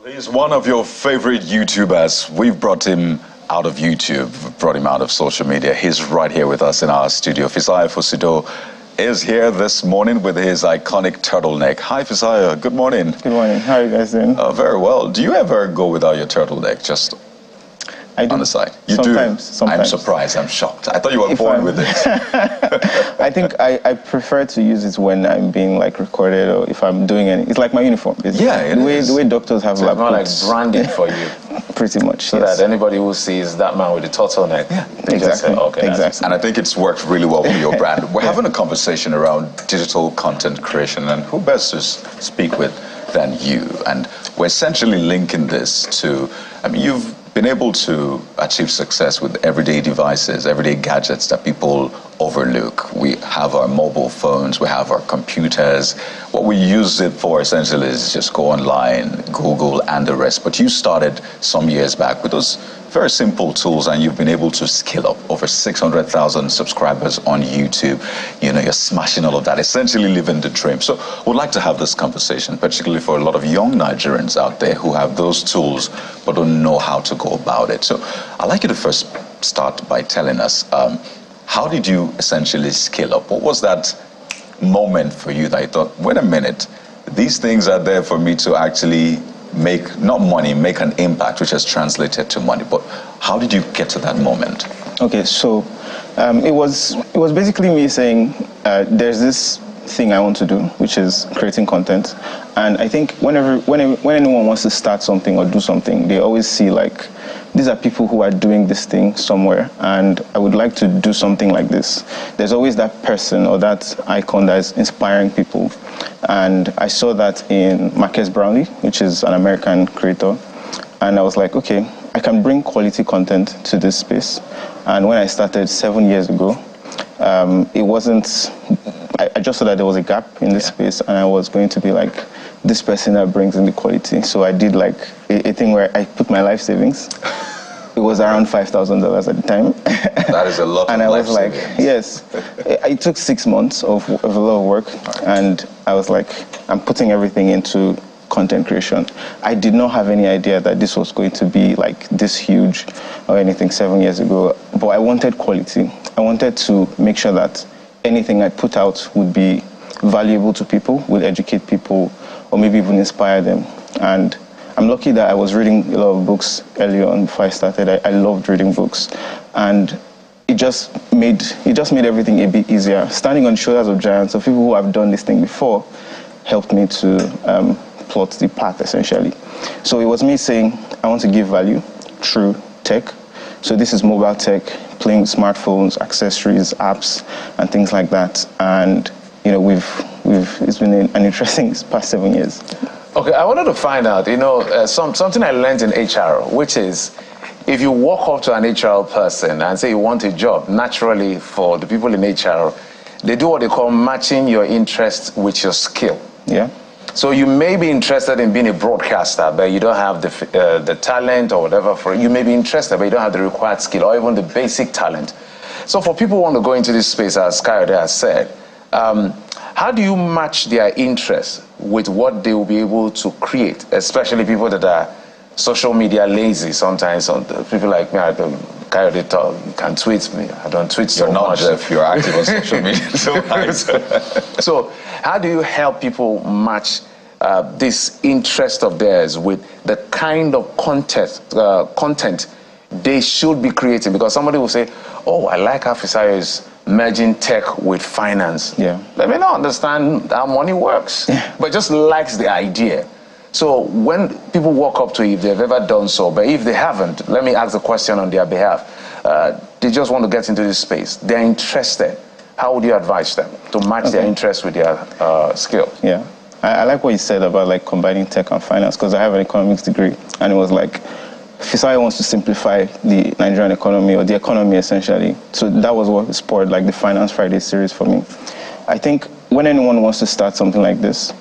He's one of your favorite YouTubers. We've brought him out of YouTube, brought him out of social media. He's right here with us in our studio. Fisayo Fosudo is here this morning with his iconic turtleneck. Hi, Fisayo. Good morning. Good morning. How are you guys doing? Very well. Do you ever go without your turtleneck? Just on the side. You Sometimes. I'm surprised. I'm shocked. I thought you were born with it. I think I prefer to use it when I'm being like recorded or if I'm doing anything. It's like my uniform. Yeah, the way doctors have lab more like branding for you. Pretty much. So that anybody who sees that man with the turtleneck, exactly. Say, okay, exactly. And I think it's worked really well for your brand. We're having a conversation around digital content creation, and who best to speak with than you? And we're essentially linking this to, I mean, you've been able to achieve success with everyday devices, everyday gadgets that people overlook. We have our mobile phones, we have our computers. What we use it for essentially is just go online, Google and the rest. But you started some years back with those very simple tools, and you've been able to scale up over 600,000 subscribers on YouTube. You know, you're smashing all of that, essentially living the dream. So we'd like to have this conversation, particularly for a lot of young Nigerians out there who have those tools but don't know how to go about it. So I'd like you to first start by telling us, how did you essentially scale up? What was that moment for you that you thought, wait a minute, these things are there for me to actually make, not money, make an impact, which has translated to money. But how did you get to that moment? Okay, so it was basically me saying, there's this thing I want to do, which is creating content. And I think when anyone wants to start something or do something, they always see like, these are people who are doing this thing somewhere, and I would like to do something like this. There's always that person or that icon that's inspiring people. And I saw that in Marcus Brownlee, which is an American creator. And I was like, okay, I can bring quality content to this space. And when I started 7 years ago, it wasn't, I just saw that there was a gap in this space, and I was going to be like this person that brings in the quality. So I did like a thing where I put my life savings. It was around $5,000 at the time. That is a lot. And I was like, yes. It took 6 months of a lot of work, and I was like, I'm putting everything into content creation. I did not have any idea that this was going to be like this huge or anything 7 years ago, but I wanted quality. I wanted to make sure that anything I put out would be valuable to people, would educate people, or maybe even inspire them. And I'm lucky that I was reading a lot of books early on before I started. I loved reading books, and it just made everything a bit easier. Standing on the shoulders of giants, of people who have done this thing before, helped me to plot the path essentially. So it was me saying, I want to give value through tech. So this is mobile tech, playing with smartphones, accessories, apps, and things like that. And you know, it's been an interesting past 7 years. Okay, I wanted to find out, you know, something I learned in HR, which is if you walk up to an HR person and say you want a job, naturally for the people in HR, they do what they call matching your interest with your skill. Yeah. So you may be interested in being a broadcaster, but you don't have the talent or whatever for it. You may be interested, but you don't have the required skill or even the basic talent. So for people who want to go into this space, as Kayode has said, how do you match their interests with what they will be able to create, especially people that are social media lazy sometimes? People like me, Kayode talk, you can tweet me. I don't tweet so much. You're not if you're active on social media. So how do you help people match this interest of theirs with the kind of content they should be creating? Because somebody will say, oh, I like how Fisayo is merging tech with finance. Yeah. They may not understand how money works, but just likes the idea. So when people walk up to you, if they've ever done so, but if they haven't, let me ask the question on their behalf. They just want to get into this space. They're interested. How would you advise them to match their interest with their skill? Yeah. I like what you said about like combining tech and finance, because I have an economics degree, and it was like, Fisayo wants to simplify the Nigerian economy, or the economy essentially. So that was what spurred like the Finance Friday series for me. I think when anyone wants to start something like this,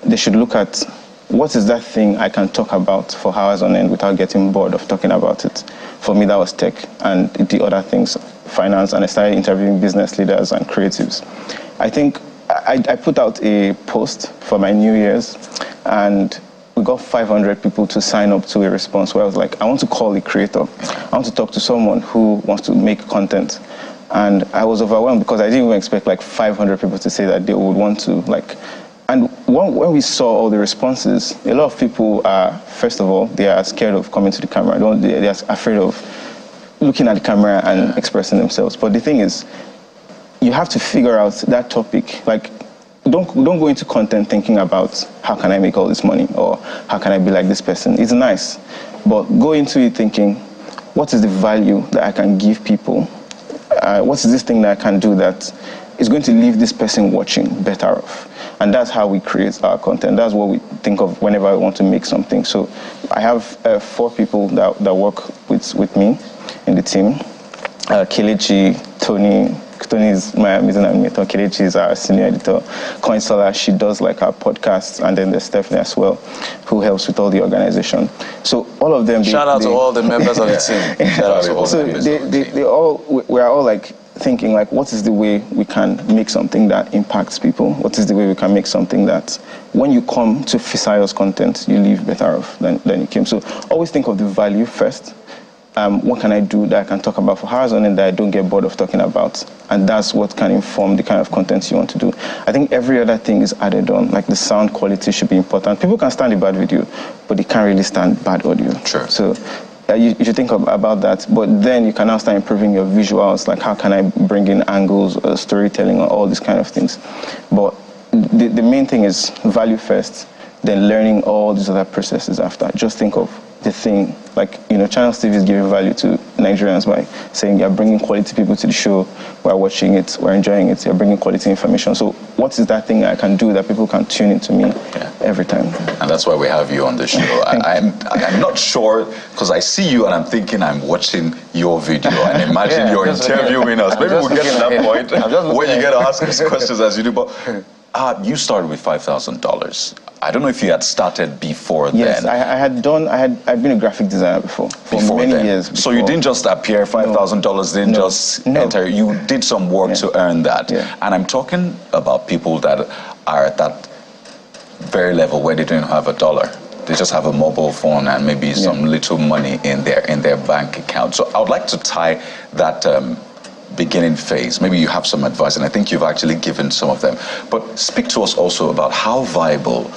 they should look at what is that thing I can talk about for hours on end without getting bored of talking about it. For me, that was tech, and the other things, finance, and I started interviewing business leaders and creatives. I think I put out a post for my New Year's, and we got 500 people to sign up to a response where I was like, I want to call the creator. I want to talk to someone who wants to make content. And I was overwhelmed because I didn't even expect like 500 people to say that they would want to like. And when we saw all the responses, a lot of people are, first of all, they are scared of coming to the camera. They are afraid of looking at the camera and expressing themselves. But the thing is, you have to figure out that topic. Like, don't go into content thinking about how can I make all this money or how can I be like this person. It's nice, but go into it thinking, what is the value that I can give people? What is this thing that I can do that is going to leave this person watching better off? And that's how we create our content. That's what we think of whenever we want to make something. So I have 4 people that work with me in the team. Kelechi, Tony is my amazing animator. Kelechi is our senior editor. Coinsola, she does like our podcasts, and then there's Stephanie as well, who helps with all the organization. So all of them. Shout out to all the members of the team. Shout out to all the members of the team. We're all like thinking like, what is the way we can make something that impacts people? What is the way we can make something that when you come to Fisayo's content, you leave better off than you came? So always think of the value first. What can I do that I can talk about for hours on end that I don't get bored of talking about? And that's what can inform the kind of content you want to do. I think every other thing is added on, like the sound quality should be important. People can stand a bad video, but they can't really stand bad audio. Sure. So you should think about that. But then you can now start improving your visuals, like how can I bring in angles, storytelling, or all these kind of things. But the main thing is value first, then learning all these other processes after. Just think of the thing, like, Channel Steve is giving value to Nigerians by saying you're bringing quality people to the show, we're watching it, we're enjoying it, you're bringing quality information. So what is that thing I can do that people can tune into me every time? And that's why we have you on the show. I'm not sure, because I see you and I'm thinking I'm watching your video and imagine you're interviewing us. Maybe we'll get to that point where you get to ask us questions as you do. But you started with $5,000. I don't know if you had started before then. Yes, I'd been a graphic designer for many years. Before. So you didn't just appear, $5,000 didn't just enter. You did some work to earn that. Yeah. And I'm talking about people that are at that very level where they don't have $1. They just have a mobile phone and maybe some little money in their bank account. So I would like to tie that beginning phase. Maybe you have some advice, and I think you've actually given some of them. But speak to us also about how viable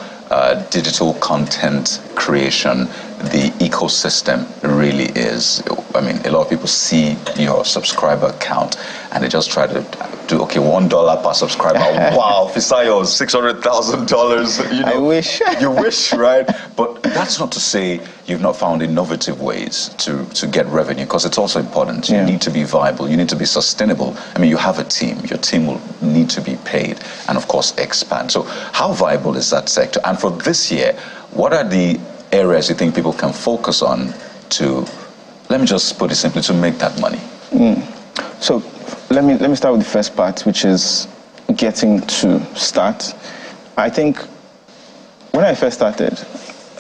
digital content creation, the ecosystem really is. I mean, a lot of people see your subscriber count and they just try to do, okay, $1 per subscriber. Wow, Fisayo, $600,000. I wish. You wish, right? But that's not to say you've not found innovative ways to get revenue, because it's also important. You need to be viable. You need to be sustainable. I mean, you have a team. Your team will need to be paid and, of course, expand. So how viable is that sector? And for this year, what are the areas you think people can focus on to, let me just put it simply, to make that money? So let me start with the first part, which is getting to start. I think when I first started,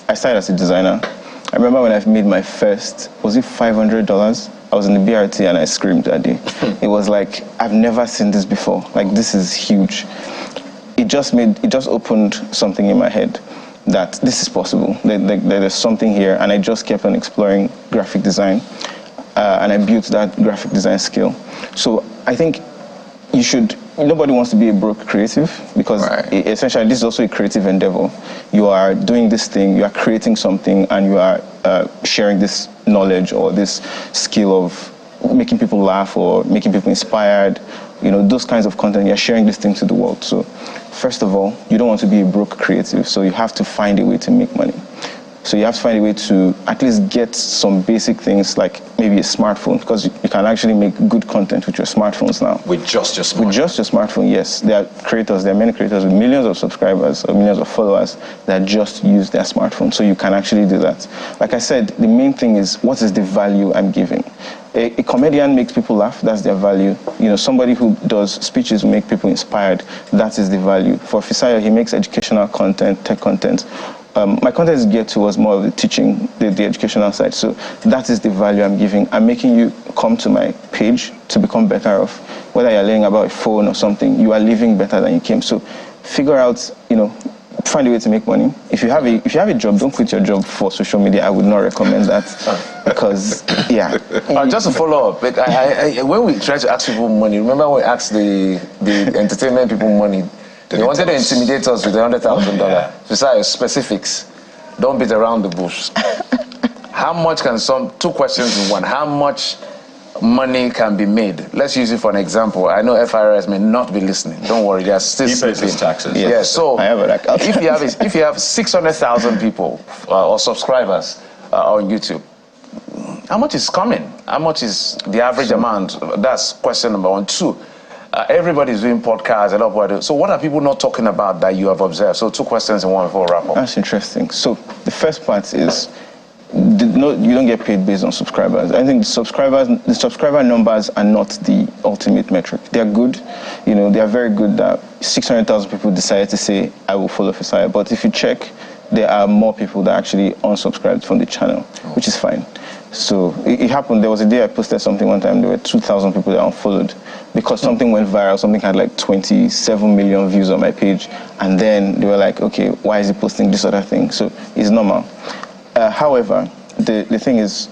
I started as a designer. I remember when I made my first, was it $500? I was in the BRT and I screamed that day. It was like, I've never seen this before. Like, this is huge. It just opened something in my head that this is possible. There's something here, and I just kept on exploring graphic design, and I built that graphic design skill. So I think nobody wants to be a broke creative, because essentially this is also a creative endeavor. You are doing this thing, you are creating something, and you are sharing this knowledge or this skill of making people laugh or making people inspired, those kinds of content. You're sharing this thing to the world. So first of all, you don't want to be a broke creative, so you have to find a way to make money. So you have to find a way to at least get some basic things, like maybe a smartphone, because you can actually make good content with your smartphones now. With just your smartphone? With just your smartphone, yes. There are many creators with millions of subscribers or millions of followers that just use their smartphone. So you can actually do that. Like I said, the main thing is, what is the value I'm giving? A comedian makes people laugh, that's their value. Somebody who does speeches will make people inspired, that is the value. For Fisayo, he makes educational content, tech content. My content is geared towards more of the teaching, the educational side. So that is the value I'm giving. I'm making you come to my page to become better off. Whether you're learning about a phone or something, you are living better than you came. So figure out, find a way to make money. If you have a job, don't quit your job for social media. I would not recommend that because just to follow up, like, when we try to ask people money, remember when we asked the entertainment people money, they wanted to intimidate us with $100,000. Fisayo, specifics. Don't beat around the bush. How much can two questions in one, how much money can be made? Let's use it for an example. I know FIRS may not be listening. Don't worry, they're still sleeping. Taxes. Yeah, so I have an account. if you have 600,000 people or subscribers on YouTube, how much is coming? How much is the average amount? That's question number one. Two, everybody's doing podcasts, a lot of people. So what are people not talking about that you have observed? So two questions in one before we wrap up. That's interesting. So the first part is, you don't get paid based on subscribers. I think the subscriber numbers are not the ultimate metric. They are good, they are very good that 600,000 people decided to say, I will follow Fisayo. But if you check, there are more people that actually unsubscribed from the channel, which is fine. So it happened, there was a day I posted something one time, there were 2,000 people that unfollowed because something went viral, something had like 27 million views on my page, and then they were like, okay, why is he posting this other thing? So it's normal. However, the thing is,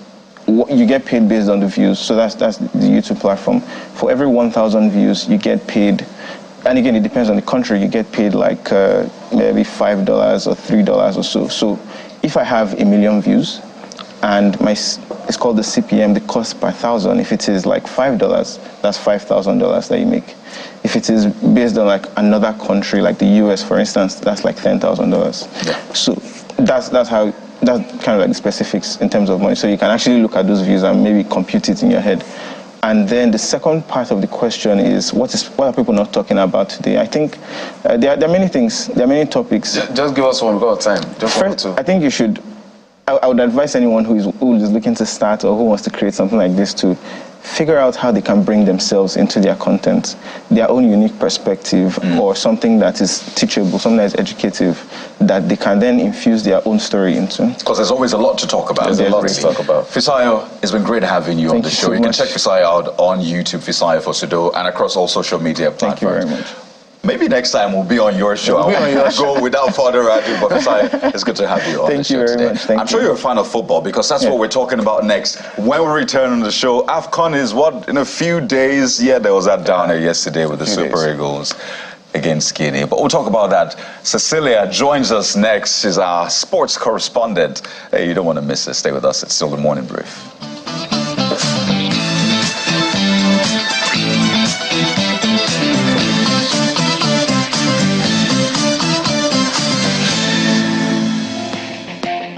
you get paid based on the views, so that's the YouTube platform. For every 1,000 views, you get paid, and again, it depends on the country, you get paid like maybe $5 or $3 or so. So if I have 1 million views, and it's called the CPM, the cost per 1,000. If it is like $5, that's $5,000 that you make. If it is based on like another country, like the US, for instance, that's like $10,000. Yeah. So that's kind of like the specifics in terms of money. So you can actually look at those views and maybe compute it in your head. And then the second part of the question is, what are people not talking about today? I think there are many things, there are many topics. Just give us one, we've got time. First, I think you should, I would advise anyone who is looking to start or who wants to create something like this to figure out how they can bring themselves into their content, their own unique perspective, or something that is teachable, something that is educative, that they can then infuse their own story into. Because there's always a lot to talk about. There's a lot to talk about. Fisayo, it's been great having you on the show. So you can check Fisayo out on YouTube, Fisayo Fosudo, and across all social media platforms. Thank you very much. Maybe next time we'll be on your show. Go without further ado, but Fisayo, it's good to have you on the show today. I'm sure you're a fan of football because that's what we're talking about next. When we return on the show, AFCON is in a few days. Yeah, there was that downer yesterday with the Super Eagles against Guinea. But we'll talk about that. Cecilia joins us next. She's our sports correspondent. Hey, you don't want to miss this. Stay with us. It's still the Morning Brief.